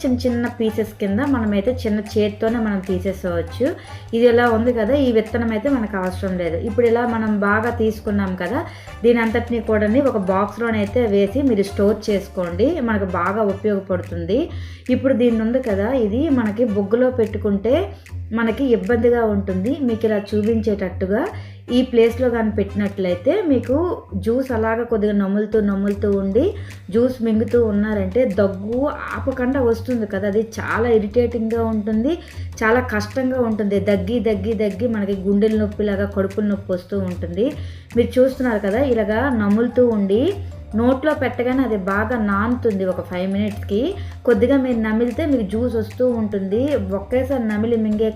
చిన్న చిన్న పీసెస్ కింద మనమైతే చిన్న చేత్తోనే మనం తీసేసుకోవచ్చు. ఇది ఇలా ఉంది కదా, ఈ విత్తనం అయితే మనకు అవసరం లేదు. ఇప్పుడు ఇలా మనం బాగా తీసుకున్నాం కదా, దీని అంతటిని కూడా ఒక బాక్స్లోనైతే వేసి మీరు స్టోర్ చేసుకోండి, మనకు బాగా ఉపయోగపడుతుంది. ఇప్పుడు దీన్ని ఉంది కదా, ఇది మనకి బొగ్గులో పెట్టుకుంటే మనకి ఇబ్బందిగా ఉంటుంది. మీకు ఇలా చూపించేటట్టుగా ఈ ప్లేస్లో కానీ పెట్టినట్లయితే మీకు జ్యూస్ అలాగా కొద్దిగా నములుతూ ఉండి జ్యూస్ మింగుతూ ఉన్నారంటే దగ్గు ఆపకుండా వస్తుంది కదా, అది చాలా ఇరిటేటింగ్గా ఉంటుంది, చాలా కష్టంగా ఉంటుంది. దగ్గి మనకి గుండెల నొప్పిలాగా కడుపుల నొప్పి వస్తూ ఉంటుంది. మీరు చూస్తున్నారు కదా, ఇలాగా నములుతూ ఉండి నోట్లో పెట్టగానే అది బాగా నానుతుంది. ఒక 5 మినిట్స్కి కొద్దిగా మీరు నమిలితే మీకు జ్యూస్ వస్తూ ఉంటుంది. ఒకేసారి నమిలి మింగే